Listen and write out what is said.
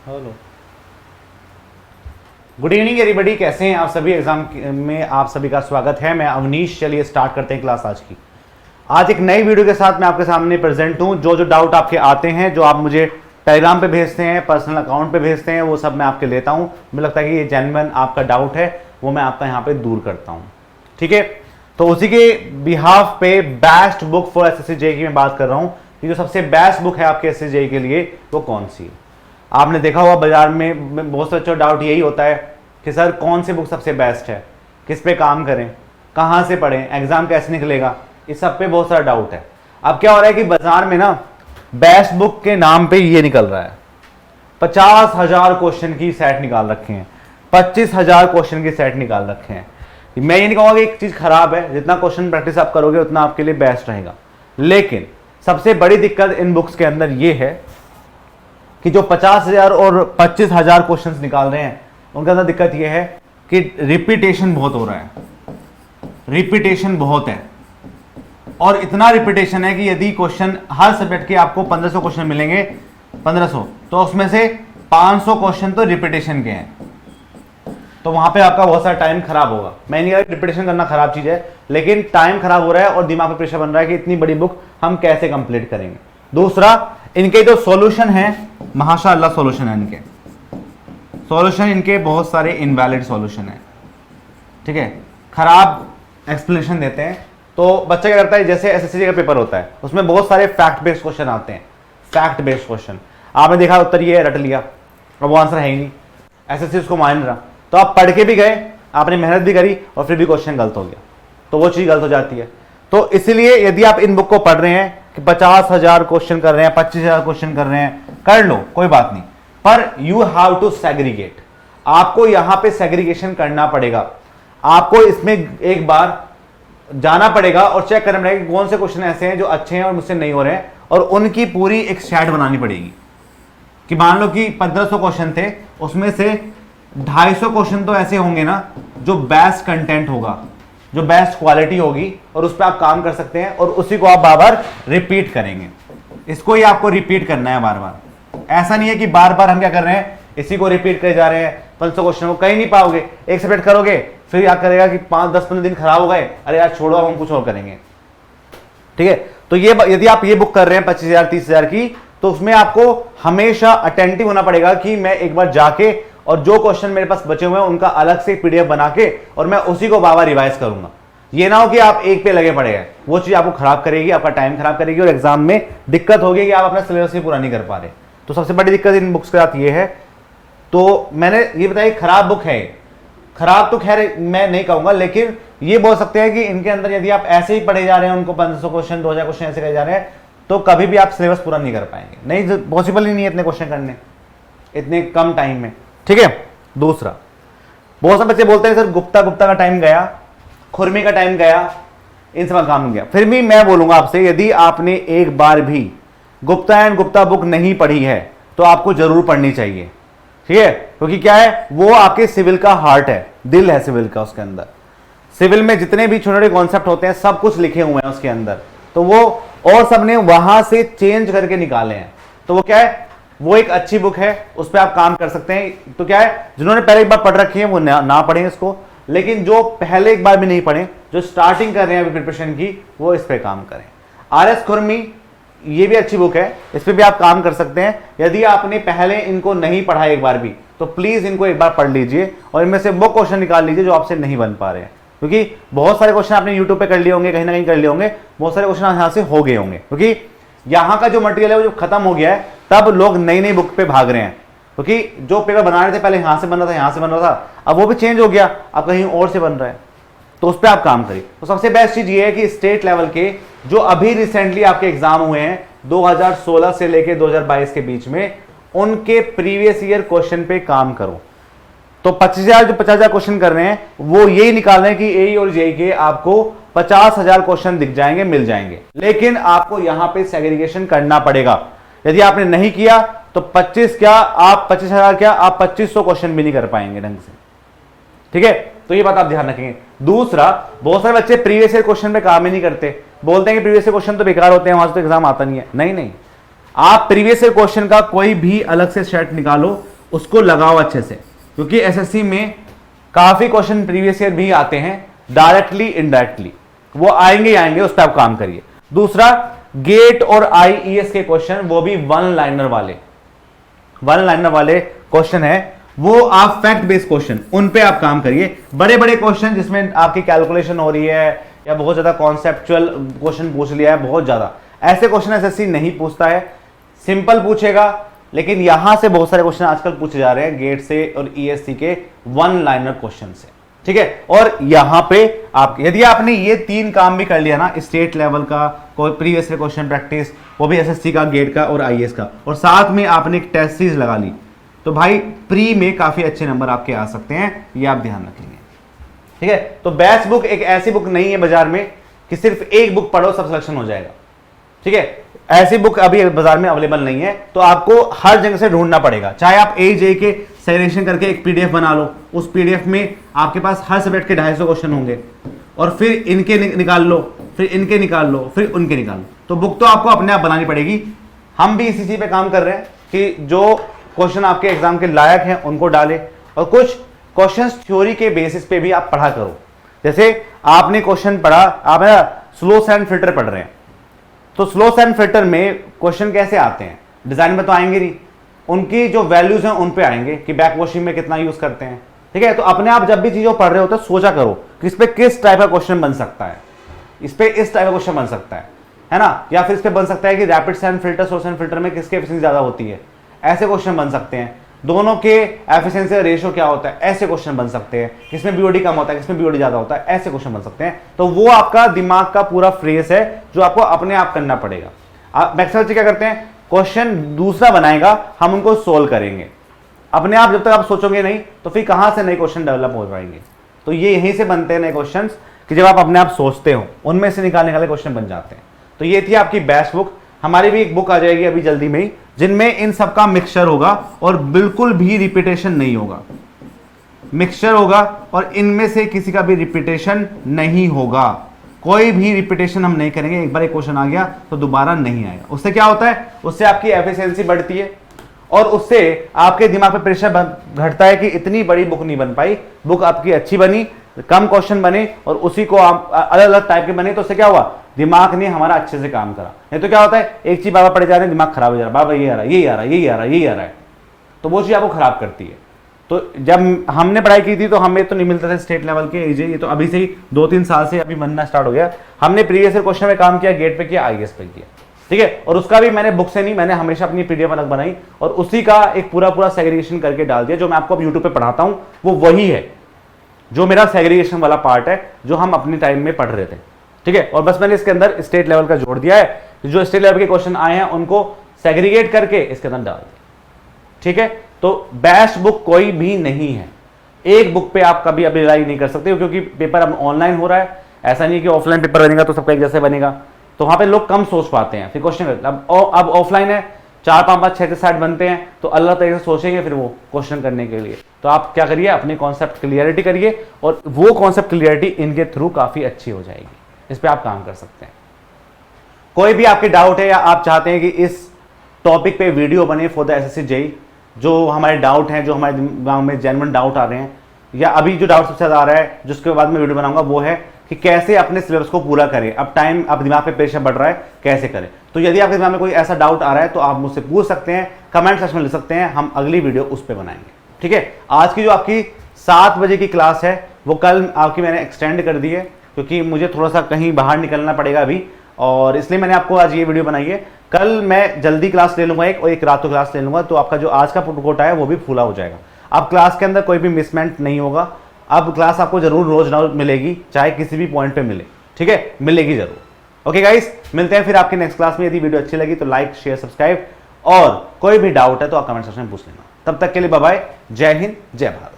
Hello, good evening everybody, कैसे हैं आप सभी। एग्जाम में आप सभी का स्वागत है। मैं अवनीश, चलिए स्टार्ट करते हैं क्लास आज की। आज एक नई वीडियो के साथ मैं आपके सामने प्रेजेंट हूं। जो जो डाउट आपके आते हैं, जो आप मुझे टेलीग्राम पे भेजते हैं, पर्सनल अकाउंट पे भेजते हैं, वो सब मैं आपके लेता हूं। मुझे लगता है कि ये जेन्युइन आपका डाउट है, वो मैं आपका यहाँ पे दूर करता हूँ। ठीक है, तो उसी के बिहाफ पे best book for SSC JEE की मैं बात कर रहा हूँ कि जो सबसे बेस्ट बुक है आपके एसएससी जेईई के लिए वो कौन सी है। आपने देखा हुआ बाजार में बहुत से बच्चों डाउट यही होता है कि सर कौन सी बुक सबसे बेस्ट है, किस पे काम करें, कहाँ से पढ़ें, एग्जाम कैसे निकलेगा, इस सब पे बहुत सारा डाउट है। अब क्या हो रहा है कि बाजार में ना बेस्ट बुक के नाम पे ये निकल रहा है, 50,000 क्वेश्चन की सेट निकाल रखे हैं, 25,000 क्वेश्चन की सेट निकाल रखे हैं। मैं ये नहीं कहूँगा कि एक चीज़ खराब है, जितना क्वेश्चन प्रैक्टिस आप करोगे उतना आपके लिए बेस्ट रहेगा। लेकिन सबसे बड़ी दिक्कत इन बुक्स के अंदर ये है कि जो 50,000 और 25,000 क्वेश्चन निकाल रहे हैं उनके अंदर दिक्कत यह है कि रिपीटेशन बहुत हो रहा है, रिपीटेशन बहुत है। और इतना रिपीटेशन है कि यदि क्वेश्चन हर सब्जेक्ट के आपको 1500 क्वेश्चन मिलेंगे, 1500, तो उसमें से 500 क्वेश्चन तो रिपीटेशन के हैं, तो वहां पे आपका बहुत सारा टाइम खराब होगा। मैं नहीं कह रहा रिपीटेशन करना खराब चीज है, लेकिन टाइम खराब हो रहा है और दिमाग पे प्रेशर बन रहा है कि इतनी बड़ी बुक हम कैसे कंप्लीट करेंगे। दूसरा, इनके जो सॉल्यूशन है, माशाअल्लाह सॉल्यूशन है इनके, सॉल्यूशन इनके बहुत सारे इनवैलिड सॉल्यूशन है। ठीक है, खराब एक्सप्लेनेशन देते हैं। तो बच्चा क्या करता है, जैसे एसएससी का पेपर होता है उसमें बहुत सारे फैक्ट बेस्ड क्वेश्चन आते हैं, फैक्ट बेस्ड क्वेश्चन। आपने देखा उत्तर ये रट लिया, अब वो आंसर है ही नहीं, एसएससी उसको मान रहा, तो आप पढ़ के भी गए, आपने मेहनत भी करी और फिर भी क्वेश्चन गलत हो गया, तो वो चीज गलत हो जाती है। तो इसलिए यदि आप इन बुक को पढ़ रहे हैं कि 50,000 क्वेश्चन कर रहे हैं, 25,000 क्वेश्चन कर रहे हैं, कर लो, कोई बात नहीं, पर यू हैव टू सेग्रीगेट। आपको यहां पे सेग्रीगेशन करना पड़ेगा। आपको इसमें एक बार जाना पड़ेगा और चेक करना पड़ेगा कि कौन से क्वेश्चन ऐसे हैं जो अच्छे हैं और मुझसे नहीं हो रहे हैं, और उनकी पूरी एक सेट बनानी पड़ेगी। कि मान लो कि 1500 क्वेश्चन थे, उसमें से 250 क्वेश्चन तो ऐसे होंगे ना जो बेस्ट कंटेंट होगा, जो बेस्ट क्वालिटी होगी, और उस पर आप काम कर सकते हैं और उसी को आप बार बार रिपीट करेंगे। इसको ही आपको रिपीट करना है बार बार। ऐसा नहीं है कि बार बार हम क्या कर रहे हैं, इसी को रिपीट करे जा रहे हैं। 500 क्वेश्चन को कहीं नहीं पाओगे, एक सब्जेक्ट करोगे फिर क्या करेगा कि 5-10-15 दिन खराब हो गए, अरे यार छोड़ो हम कुछ और करेंगे। ठीक है, तो ये यदि आप ये बुक कर रहे हैं 25,000 30,000 की, तो उसमें आपको हमेशा अटेंटिव होना पड़ेगा कि मैं एक बार जाके और जो क्वेश्चन मेरे पास बचे हुए हैं उनका अलग से पीडीएफ बना के और मैं उसी को बार बार रिवाइज करूंगा। ये ना हो कि आप एक पे लगे पड़े हैं, वो चीज आपको खराब करेगी, आपका टाइम खराब करेगी और एग्जाम में दिक्कत होगी कि आप अपना सिलेबस ही पूरा नहीं कर पा रहे। तो सबसे बड़ी दिक्कत इन बुक्स के साथ ये है। तो मैंने ये बताया खराब बुक है, खराब तो खैर मैं नहीं कहूंगा, लेकिन ये बोल सकते हैं कि इनके अंदर यदि आप ऐसे ही पढ़े जा रहे हैं, उनको 1500 क्वेश्चन 2000 क्वेश्चन ऐसे करे जा रहे हैं, तो कभी भी आप सिलेबस पूरा नहीं कर पाएंगे। नहीं, पॉसिबल ही नहीं है इतने क्वेश्चन करने इतने कम टाइम में। ठीक है, दूसरा, बहुत सारे बच्चे बोलते हैं सर गुप्ता का टाइम गया, खुरमी का टाइम गया, इन सब काम गया। फिर भी मैं बोलूंगा आपसे, यदि आपने एक बार भी गुप्ता एंड गुप्ता बुक नहीं पढ़ी है तो आपको जरूर पढ़नी चाहिए। ठीक है, क्योंकि क्या है, वो आपके सिविल का हार्ट है, दिल है सिविल का। उसके अंदर सिविल में जितने भी छोटे छोटे कॉन्सेप्ट होते हैं सब कुछ लिखे हुए हैं उसके अंदर, तो वो और सबने वहां से चेंज करके निकाले हैं। तो वो क्या है, वो एक अच्छी बुक है, उस पर आप काम कर सकते हैं। तो क्या है, जिन्होंने पहले एक बार पढ़ रखी है वो ना पढ़ें इसको, लेकिन जो पहले एक बार भी नहीं पढ़े, जो स्टार्टिंग कर रहे हैं अभी प्रिपरेशन की, वो इस पे काम करें। आर.एस. खुरमी, ये भी अच्छी बुक है, इस पे भी आप काम कर सकते हैं। यदि आपने पहले इनको नहीं पढ़ा एक बार भी, तो प्लीज इनको एक बार पढ़ लीजिए और इनमें से वो क्वेश्चन निकाल लीजिए जो आपसे नहीं बन पा रहे हैं। क्योंकि बहुत सारे क्वेश्चन आपने यूट्यूब पे कर लिए होंगे, कहीं ना कहीं कर लिए होंगे, बहुत सारे क्वेश्चन यहाँ से हो गए होंगे, क्योंकि यहाँ का जो मटेरियल है वो जब खत्म हो गया है तब लोग नई नई बुक पे भाग रहे हैं। क्योंकि जो पेपर बना रहे थे पहले यहाँ से बन रहा था, यहाँ से बन रहा था, अब वो भी चेंज हो गया, अब कहीं और से बन रहा है, तो उस पर आप काम करिए। तो सबसे बेस्ट चीज ये है कि स्टेट लेवल के जो अभी रिसेंटली आपके एग्जाम हुए हैं 2016 से लेके 2022 के बीच में, उनके प्रीवियस ईयर क्वेश्चन पे काम करो। तो 25,000 जो 50,000 क्वेश्चन कर रहे हैं वो यही निकाल रहे हैं कि एई और जेईई के आपको 50,000 क्वेश्चन दिख जाएंगे, मिल जाएंगे, लेकिन आपको यहां पे सेग्रीगेशन करना पड़ेगा। यदि आपने नहीं किया तो 25,000 क्या आप 2500 क्वेश्चन भी नहीं कर पाएंगे ढंग से। ठीक है, तो ये बात आप ध्यान रखेंगे। दूसरा, बहुत सारे बच्चे प्रीवियस ईयर क्वेश्चन पे काम ही नहीं करते, बोलते हैं कि प्रीवियस ईयर क्वेश्चन तो बेकार होते हैं, वहां से तो एग्जाम आता नहीं है। नहीं, आप प्रीवियस ईयर क्वेश्चन का कोई भी अलग से सेट निकालो उसको लगाओ अच्छे से, क्योंकि एसएससी में काफी क्वेश्चन प्रीवियस ईयर भी आते हैं डायरेक्टली इनडायरेक्टली, वो आएंगे ही आएंगे, उस पर आप काम करिए। दूसरा, गेट और आईईएस के क्वेश्चन, वो भी वन लाइनर वाले क्वेश्चन है, वो आप फैक्ट बेस्ड क्वेश्चन, उन पे आप काम करिए। बड़े बड़े क्वेश्चन जिसमें आपकी कैलकुलेशन हो रही है या बहुत ज्यादा कॉन्सेप्चुअल क्वेश्चन पूछ लिया है बहुत ज्यादा, ऐसे क्वेश्चन एसएससी नहीं पूछता है, सिंपल पूछेगा। लेकिन यहां से बहुत सारे क्वेश्चन आजकल पूछे जा रहे हैं गेट से और ईएससी के वन लाइनर क्वेश्चन से, ठीक है। और यहां पे आप यदि आपने ये 3 काम भी कर लिया ना, स्टेट लेवल का कोई प्रीवियस क्वेश्चन प्रैक्टिस, वो भी एसएससी का, गेट का और आईएएस का, और साथ में आपने एक टेस्ट सीरीज लगा ली, तो भाई प्री में काफी अच्छे नंबर आपके आ सकते हैं, ये आप ध्यान रखेंगे, ठीक है। तो बेस्ट बुक एक ऐसी बुक नहीं है बाजार में कि सिर्फ एक बुक पढ़ो सब सिलेक्शन हो जाएगा, ठीक है। ऐसी बुक अभी बाजार में अवेलेबल नहीं है, तो आपको हर जगह से ढूंढना पड़ेगा। चाहे आप एजे के सेग्रीगेशन करके एक पीडीएफ बना लो, उस पीडीएफ में आपके पास हर सब्जेक्ट के 250 क्वेश्चन होंगे, और फिर इनके निकाल लो, फिर इनके निकाल लो, फिर उनके निकाल लो, तो बुक तो आपको अपने आप बनानी पड़ेगी। हम भी इसी चीज पे काम कर रहे हैं कि जो क्वेश्चन आपके एग्जाम के लायक हैं उनको डालें, और कुछ क्वेश्चंस थ्योरी के बेसिस पे भी आप पढ़ा करो। जैसे आपने क्वेश्चन पढ़ा, आप स्लो सैंड फिल्टर पढ़ रहे हैं, तो स्लो सैंड फिल्टर में क्वेश्चन कैसे आते हैं, डिजाइन में तो आएंगे नहीं, उनकी जो वैल्यूज हैं उन पे आएंगे कि बैक वॉशिंग में कितना यूज करते हैं, ठीक है। तो अपने आप जब भी चीजों पढ़ रहे होते हैं सोचा करो कि इस पे किस टाइप का क्वेश्चन बन सकता है, इस पे इस टाइप का क्वेश्चन बन सकता है ना, या फिर इस पे बन सकता है कि rapid sand filter slow sand filter में किसकी एफिशिएंसी ज्यादा होती है, ऐसे क्वेश्चन बन सकते हैं। दोनों के एफिशिएंसी रेशियो क्या होता है, ऐसे क्वेश्चन बन सकते हैं। किसमें बीओडी कम होता है, किसमें बीओडी ज्यादा होता है, ऐसे क्वेश्चन बन सकते हैं। तो वो आपका दिमाग का पूरा फ्रेज है जो आपको अपने आप करना पड़ेगा। आप मैक्सवेल क्या करते हैं, क्वेश्चन दूसरा बनाएगा, हम उनको सोल्व करेंगे अपने आप। जब तक आप सोचोगे नहीं तो फिर कहां से नए क्वेश्चन डेवलप हो पाएंगे। तो ये यहीं से बनते हैं नए क्वेश्चन, कि जब आप अपने आप सोचते हो उनमें से निकालने वाले क्वेश्चन बन जाते हैं। तो ये थी आपकी बेस्ट बुक। हमारी भी एक बुक आ जाएगी अभी जल्दी में ही, जिनमें इन सब का मिक्सचर होगा और बिल्कुल भी रिपीटेशन नहीं होगा। मिक्सचर होगा और इनमें से किसी का भी रिपीटेशन नहीं होगा, कोई भी रिपीटेशन हम नहीं करेंगे। एक बार एक क्वेश्चन आ गया तो दोबारा नहीं आएगा। उससे क्या होता है, उससे आपकी एफिशिएंसी बढ़ती है और उससे आपके दिमाग पे प्रेशर घटता है कि इतनी बड़ी बुक नहीं बन पाई, बुक आपकी अच्छी बनी, कम क्वेश्चन बने और उसी को आप अलग अलग टाइप के बने। तो उससे क्या हुआ, दिमाग ने हमारा अच्छे से काम करा। नहीं तो क्या होता है, एक चीज बाबा पढ़े जा रहे हैं, दिमाग खराब हो जा रहा है, बाबा ये आ रहा है, ये आ रहा है, ये आ रहा है, ये आ रहा है, तो वो चीज आपको खराब करती है। तो जब हमने पढ़ाई की थी तो हमें तो नहीं मिलता था स्टेट लेवल के एजे, ये तो अभी से ही 2-3 साल से अभी बनना स्टार्ट हो गया। हमने प्रीवियस क्वेश्चन में काम किया, गेट पे किया, आईएएस पे किया, ठीक है। और उसका भी मैंने बुक से नहीं, मैंने हमेशा अपनी पीडीएफ अलग बनाई और उसी का एक पूरा सेग्रीगेशन करके डाल दिया। जो मैं आपको अब यूट्यूब पे पढ़ाता हूं वो वही है, जो मेरा सेग्रीगेशन वाला पार्ट है, जो हम अपने टाइम में पढ़ रहे थे, ठीक है। और बस मैंने इसके अंदर स्टेट लेवल का जोड़ दिया है, जो स्टेट लेवल के क्वेश्चन आए हैं उनको सेग्रीगेट करके इसके अंदर डाल दिया, ठीक है। तो बेस्ट बुक कोई भी नहीं है, एक बुक पे आप कभी अभी रिलाई नहीं कर सकते, क्योंकि पेपर अब ऑनलाइन हो रहा है। ऐसा नहीं कि ऑफलाइन पेपर बनेगा तो सबका एक जैसे बनेगा, तो वहां पे लोग कम सोच पाते हैं, फिर क्वेश्चन अब ऑफलाइन है, 4, 5, 5, 6 60 बनते हैं, तो अलग तरीके से सोचेंगे फिर वो क्वेश्चन करने के लिए। तो आप क्या करिए, अपने कॉन्सेप्ट क्लियरिटी करिए और वो कॉन्सेप्ट क्लियरिटी इनके थ्रू काफी अच्छी हो जाएगी। इस पे आप काम कर सकते हैं। कोई भी आपके डाउट है या आप चाहते हैं कि इस टॉपिक पे वीडियो बने फॉर द एसएससी जेईई, जो हमारे डाउट हैं, जो हमारे दिमाग में जेन्युइन डाउट आ रहे हैं, या अभी जो डाउट सबसे ज्यादा आ रहा है जिसके बाद में वीडियो बनाऊंगा, वो है कि कैसे अपने सिलेबस को पूरा करें। अब टाइम, अब दिमाग पे प्रेशर बढ़ रहा है, कैसे करें। तो यदि आपके दिमाग में कोई ऐसा डाउट आ रहा है तो आप मुझसे पूछ सकते हैं, कमेंट सेक्शन में लिख सकते हैं, हम अगली वीडियो उस पर बनाएंगे, ठीक है। आज की जो आपकी 7 बजे की क्लास है वो कल आपकी मैंने एक्सटेंड कर दी है, क्योंकि मुझे थोड़ा सा कहीं बाहर निकलना पड़ेगा अभी, और इसलिए मैंने आपको आज ये वीडियो बनाई है। कल मैं जल्दी क्लास ले लूंगा एक, और एक रात को क्लास ले लूंगा, तो आपका जो आज का कोटा है वो भी फुला हो जाएगा। अब क्लास के अंदर कोई भी मिसमेंट नहीं होगा। अब क्लास आपको जरूर रोज मिलेगी, चाहे किसी भी पॉइंट पे मिले, ठीक है, मिलेगी जरूर। ओके गाइस, मिलते हैं फिर आपकी नेक्स्ट क्लास में। यदि वीडियो अच्छी लगी तो लाइक, शेयर, सब्सक्राइब, और कोई भी डाउट है तो आप कमेंट सेक्शन में पूछ लेना। तब तक के लिए बाय बाय, जय हिंद, जय भारत।